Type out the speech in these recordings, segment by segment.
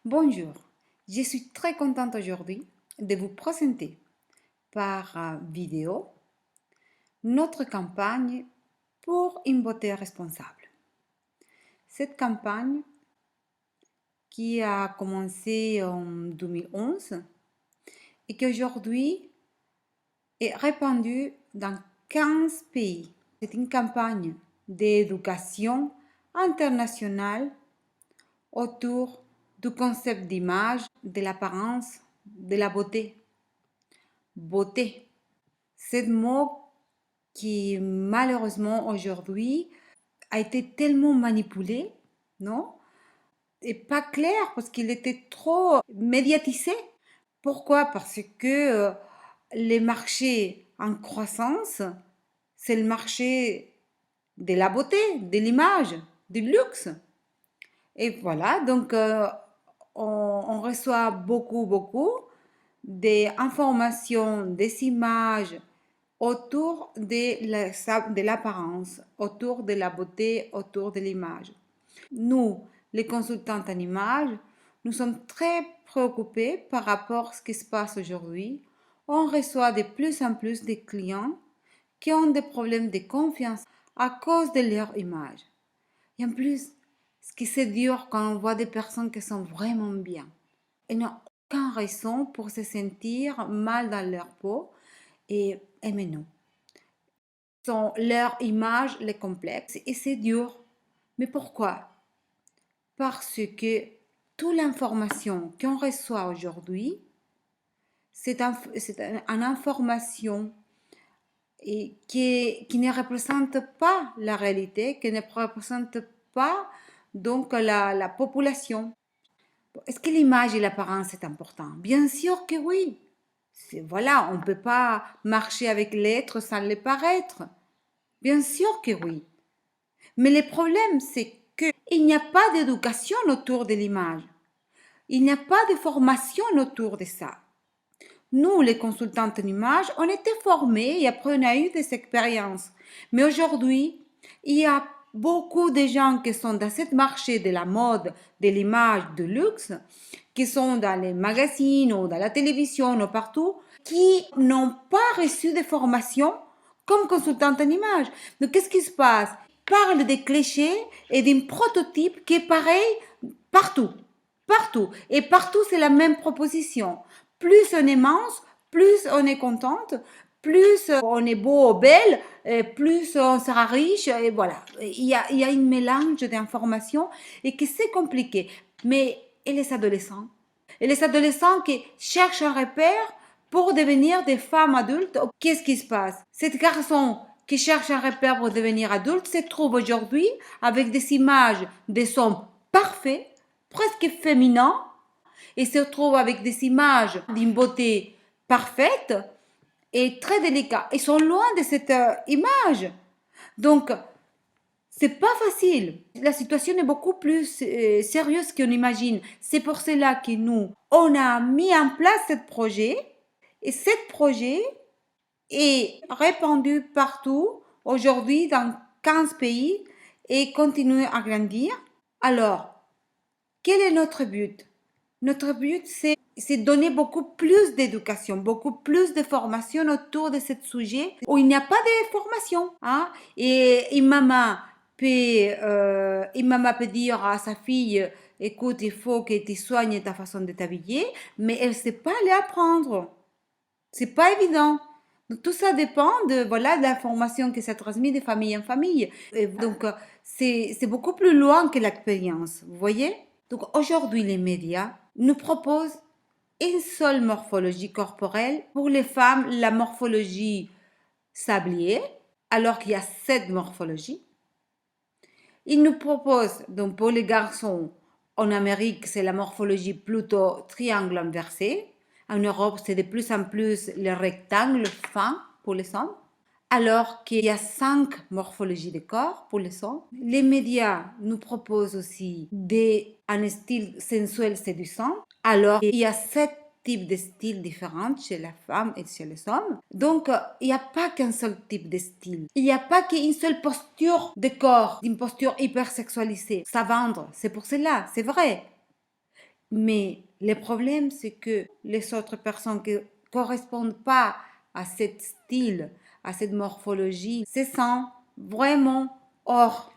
Bonjour, je suis très contente aujourd'hui de vous présenter par vidéo notre campagne pour une beauté responsable. Cette campagne qui a commencé en 2011 et qui aujourd'hui est répandue dans 15 pays. C'est une campagne d'éducation internationale autour du concept d'image, de l'apparence, de la beauté. Beauté, ce mot qui malheureusement aujourd'hui a été tellement manipulé, non? Et pas clair parce qu'il était trop médiatisé. Pourquoi? Parce que les marchés en croissance, c'est le marché de la beauté, de l'image, du luxe. Et voilà, donc on reçoit beaucoup des informations, des images autour de l'apparence, autour de la beauté, autour de l'image. Nous, les consultantes en images, nous sommes très préoccupés par rapport à ce qui se passe aujourd'hui. On reçoit de plus en plus de clients qui ont des problèmes de confiance à cause de leur image. Et en plus, ce qui c'est dur quand on voit des personnes qui sont vraiment bien. Elles n'ont aucune raison pour se sentir mal dans leur peau et mais non. Leur image les complexe et c'est dur. Mais pourquoi? Parce que toute l'information qu'on reçoit aujourd'hui, c'est une information qui ne représente pas la réalité, qui ne représente pas donc la population. Est-ce que l'image et l'apparence est important? Bien sûr que oui. Voilà, on ne peut pas marcher avec l'être sans le paraître. Bien sûr que oui. Mais le problème, c'est qu'il n'y a pas d'éducation autour de l'image. Il n'y a pas de formation autour de ça. Nous, les consultantes en image, on était formés et après on a eu des expériences. Mais aujourd'hui, il y a beaucoup de gens qui sont dans ce marché de la mode, de l'image, du luxe, qui sont dans les magazines ou dans la télévision ou partout, qui n'ont pas reçu de formation comme consultante en image. Donc, qu'est-ce qui se passe? Ils parlent des clichés et d'un prototype qui est pareil partout. Partout. Et partout, c'est la même proposition. Plus on est mince, plus on est contente, plus on est beau ou belle, plus on sera riche, et voilà. Il y a un mélange d'informations et que c'est compliqué. Mais et les adolescents? Et les adolescents qui cherchent un repère pour devenir des femmes adultes, qu'est-ce qui se passe? Cet garçon qui cherche un repère pour devenir adulte se trouve aujourd'hui avec des images des hommes parfaits, presque féminins, et se retrouve avec des images d'une beauté parfaite et très délicate. Ils sont loin de cette image. Donc, c'est pas facile. La situation est beaucoup plus sérieuse qu'on imagine. C'est pour cela que nous, on a mis en place ce projet. Et ce projet est répandu partout, aujourd'hui dans 15 pays, et continue à grandir. Alors, quel est notre but? Notre but, c'est donner beaucoup plus d'éducation, beaucoup plus de formation autour de ce sujet où il n'y a pas de formation. Hein? Et une maman peut dire à sa fille, écoute, il faut que tu soignes ta façon de t'habiller, mais elle ne sait pas aller apprendre. C'est pas évident. Donc, tout ça dépend de la formation que ça transmet de famille en famille. Et donc, c'est beaucoup plus loin que l'expérience. Vous voyez? Donc, aujourd'hui, les médias nous proposent une seule morphologie corporelle. Pour les femmes, la morphologie sablier, alors qu'il y a 7 morphologies. Ils nous proposent, donc pour les garçons, en Amérique, c'est la morphologie plutôt triangle inversé. En Europe, c'est de plus en plus le rectangle fin pour les hommes. Alors qu'il y a 5 morphologies de corps pour les hommes. Les médias nous proposent aussi un style sensuel séduisant. Alors qu'il y a 7 types de styles différents chez la femme et chez les hommes. Donc, il n'y a pas qu'un seul type de style. Il n'y a pas qu'une seule posture de corps, une posture hyper sexualisée. Ça vendre, c'est pour cela, c'est vrai. Mais le problème, c'est que les autres personnes qui ne correspondent pas à ce style, à cette morphologie, se sentent vraiment hors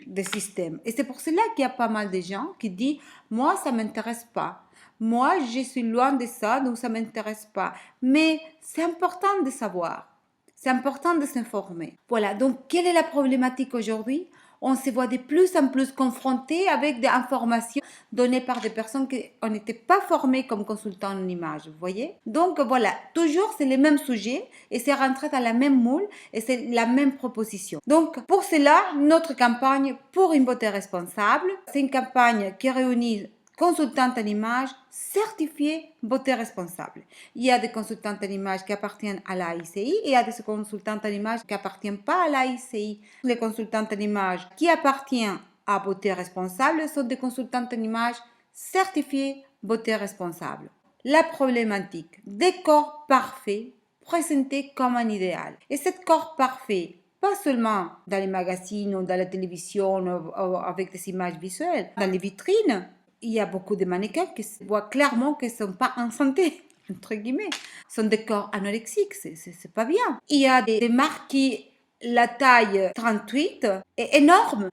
des systèmes. Et c'est pour cela qu'il y a pas mal de gens qui disent, moi, ça ne m'intéresse pas. Moi, je suis loin de ça, donc ça ne m'intéresse pas. Mais c'est important de savoir. C'est important de s'informer. Voilà, donc quelle est la problématique aujourd'hui? On se voit de plus en plus confrontés avec des informations données par des personnes qui n'étaient pas formées comme consultants en image, vous voyez? Donc voilà, toujours c'est les mêmes sujets et c'est rentré dans la même moule et c'est la même proposition. Donc pour cela, notre campagne pour une beauté responsable, c'est une campagne qui réunit consultantes en image certifiées beauté responsable. Il y a des consultantes en image qui appartiennent à la ICI et il y a des consultantes en image qui n'appartiennent pas à la ICI. Les consultantes en image qui appartiennent à beauté responsable sont des consultantes en image certifiées beauté responsable. La problématique des corps parfaits présentés comme un idéal. Et ce corps parfait, pas seulement dans les magazines ou dans la télévision ou avec des images visuelles, dans les vitrines, il y a beaucoup de mannequins qui se voient clairement qu'ils ne sont pas en santé, entre guillemets. Ce sont des corps anorexiques, c'est pas bien. Il y a des marques qui, la taille 38 est énorme.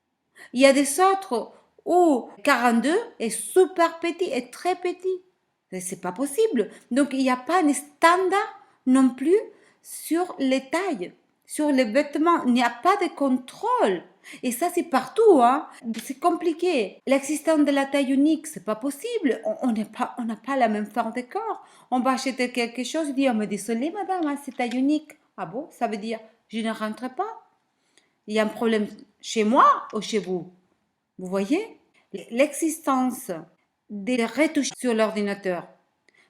Il y a des autres où 42 est super petit et très petit. C'est pas possible. Donc il n'y a pas de standard non plus sur les tailles, sur les vêtements. Il n'y a pas de contrôle. Et ça, c'est partout, hein. C'est compliqué. L'existence de la taille unique, c'est pas possible. On n'a pas la même forme de corps. On va acheter quelque chose et dire, oh, mais désolé, madame, hein, c'est taille unique. Ah bon? Ça veut dire, je ne rentre pas. Il y a un problème chez moi ou chez vous? Vous voyez? L'existence des retouches sur l'ordinateur.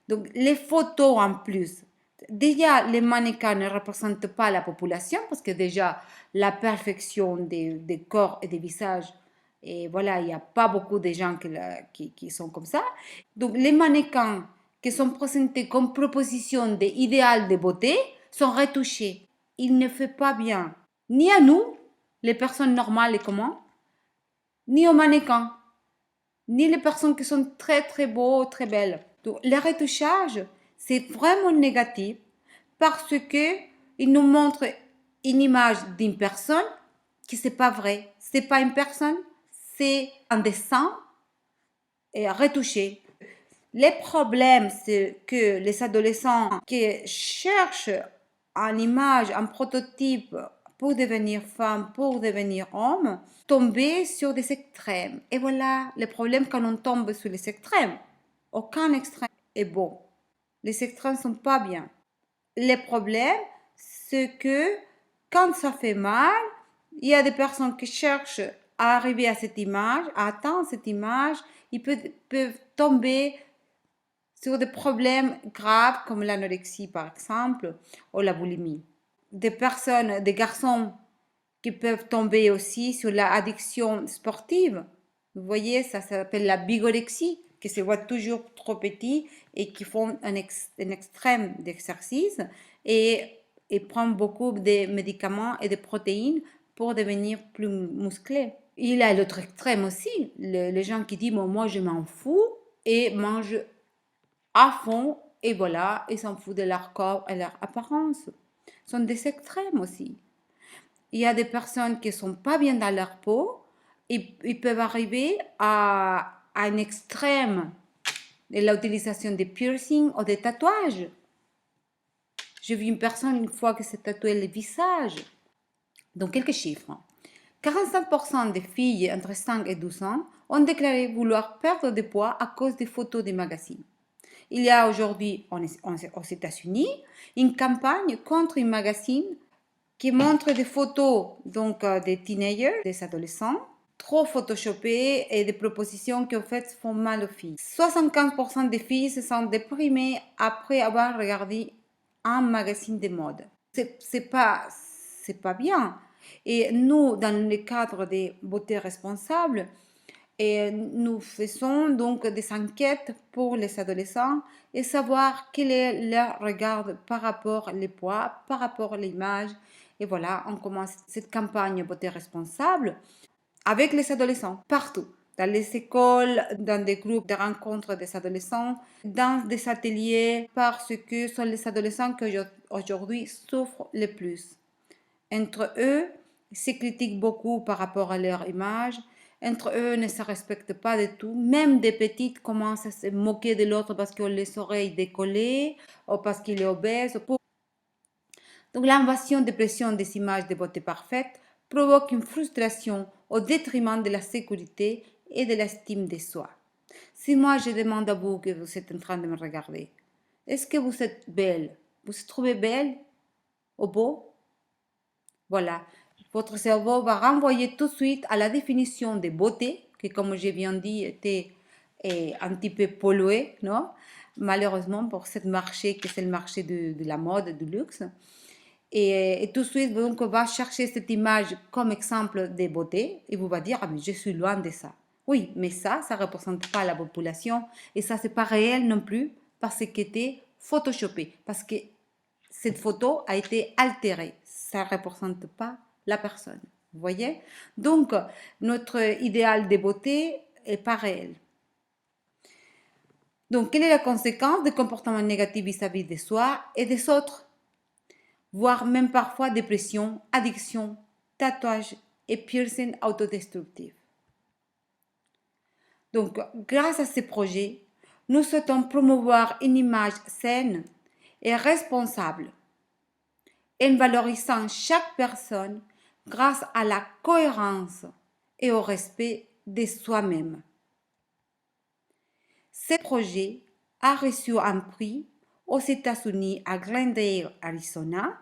Donc, les photos en plus. Déjà, les mannequins ne représentent pas la population parce que déjà, la perfection des corps et des visages, et voilà, il n'y a pas beaucoup de gens qui sont comme ça. Donc, les mannequins qui sont présentés comme proposition d'idéal de beauté sont retouchés. Il ne fait pas bien, ni à nous, les personnes normales et comment, ni aux mannequins, ni les personnes qui sont très très beaux, très belles. Donc, le retouchage, c'est vraiment négatif parce que il nous montre une image d'une personne qui c'est pas vrai. C'est pas une personne, c'est un dessin et retouché. Les problèmes, c'est que les adolescents qui cherchent une image, un prototype pour devenir femme, pour devenir homme, tomber sur des extrêmes. Et voilà le problème quand on tombe sur les extrêmes. Aucun extrême est bon. Les extrêmes ne sont pas bien. Le problème, c'est que quand ça fait mal, il y a des personnes qui cherchent à arriver à cette image, à atteindre cette image, ils peuvent tomber sur des problèmes graves comme l'anorexie par exemple ou la boulimie. Des personnes, des garçons qui peuvent tomber aussi sur l'addiction sportive. Vous voyez, ça s'appelle la bigorexie, qui se voit toujours trop petit et qui font un extrême d'exercice et prennent beaucoup de médicaments et de protéines pour devenir plus musclés. Il y a l'autre extrême aussi, les gens qui disent moi je m'en fous et mangent à fond et voilà, ils s'en foutent de leur corps et leur apparence. Ce sont des extrêmes aussi. Il y a des personnes qui ne sont pas bien dans leur peau et ils peuvent arriver à un extrême de l'utilisation des piercings ou des tatouages. J'ai vu une personne une fois qui s'est tatoué le visage. Donc, quelques chiffres. 45% des filles entre 5 et 12 ans ont déclaré vouloir perdre du poids à cause des photos des magazines. Il y a aujourd'hui aux États-Unis une campagne contre un magazine qui montre des photos donc des teenagers, des adolescents, trop photoshopés et des propositions qui en fait font mal aux filles. 75% des filles se sentent déprimées après avoir regardé un magazine de mode. C'est pas bien. Et nous, dans le cadre des beautés responsables, et nous faisons donc des enquêtes pour les adolescents et savoir quel est leur regard par rapport au poids, par rapport à l'image. Et voilà, on commence cette campagne beauté responsable avec les adolescents, partout. dans les écoles, dans des groupes de rencontres des adolescents, dans des ateliers, parce que ce sont les adolescents qui aujourd'hui souffrent le plus. Entre eux, ils se critiquent beaucoup par rapport à leur image. Entre eux, ne se respectent pas du tout. Même des petites commencent à se moquer de l'autre parce qu'ils ont les oreilles décollées ou parce qu'il est obèse. Donc l'invasion de pression des images de beauté parfaite provoque une frustration au détriment de la sécurité et de l'estime de soi. Si moi je demande à vous que vous êtes en train de me regarder, est-ce que vous êtes belle? Vous vous trouvez belle ou beau? Voilà. Votre cerveau va renvoyer tout de suite à la définition de beauté, qui comme je viens de dire était un petit peu polluée, non? Malheureusement pour ce marché qui est le marché de la mode, du luxe. Et tout de suite, donc, on va chercher cette image comme exemple de beauté et vous va dire, ah, mais je suis loin de ça. Oui, mais ça ne représente pas la population et ça, c'est pas réel non plus parce que c'était photoshopé, parce que cette photo a été altérée. Ça ne représente pas la personne. Vous voyez? Donc, notre idéal de beauté est pas réel. Donc, quelle est la conséquence des comportements négatifs vis-à-vis de soi et des autres? Voire même parfois dépression, addiction, tatouage et piercing autodestructif. Donc, grâce à ces projets, nous souhaitons promouvoir une image saine et responsable en valorisant chaque personne grâce à la cohérence et au respect de soi-même. Ce projet a reçu un prix aux États-Unis à Glendale, Arizona,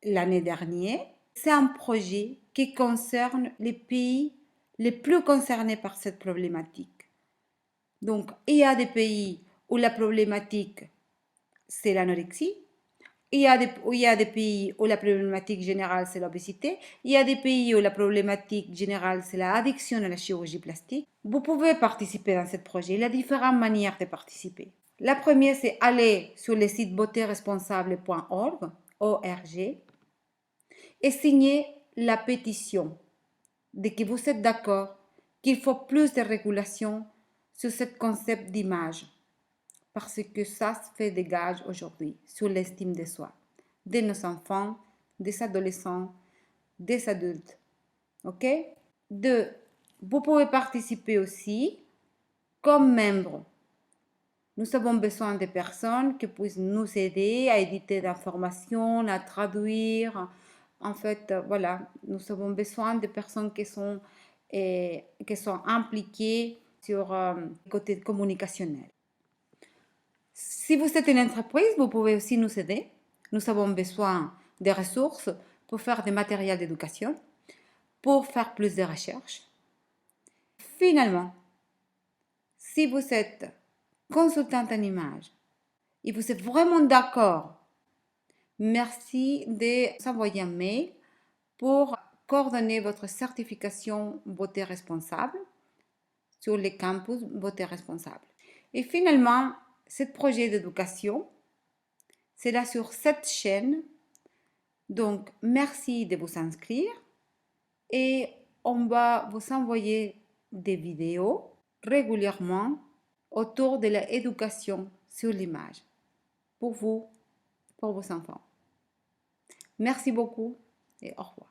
l'année dernière. C'est un projet qui concerne les pays les plus concernés par cette problématique. Donc, il y a des pays où la problématique, c'est l'anorexie. Il y a des pays où la problématique générale, c'est l'obésité. Il y a des pays où la problématique générale, c'est l'addiction à la chirurgie plastique. Vous pouvez participer dans ce projet. Il y a différentes manières de participer. La première, c'est aller sur le site beautéresponsable.org, ORG, et signer la pétition de que vous êtes d'accord qu'il faut plus de régulation sur ce concept d'image parce que ça se fait des gages aujourd'hui sur l'estime de soi, de nos enfants, des adolescents, des adultes. OK? Deux, vous pouvez participer aussi comme membre. Nous avons besoin de personnes qui puissent nous aider à éditer l'information, à traduire. En fait, voilà, nous avons besoin de personnes qui sont impliquées sur le côté communicationnel. Si vous êtes une entreprise, vous pouvez aussi nous aider. Nous avons besoin de ressources pour faire des matériels d'éducation, pour faire plus de recherches. Finalement, si vous êtes consultante en image et vous êtes vraiment d'accord, merci de s'envoyer un mail pour coordonner votre certification beauté responsable sur les campus beauté responsable. Et finalement, ce projet d'éducation, c'est là sur cette chaîne. Donc, merci de vous inscrire et on va vous envoyer des vidéos régulièrement autour de l'éducation sur l'image pour vous, pour vos enfants. Merci beaucoup et au revoir.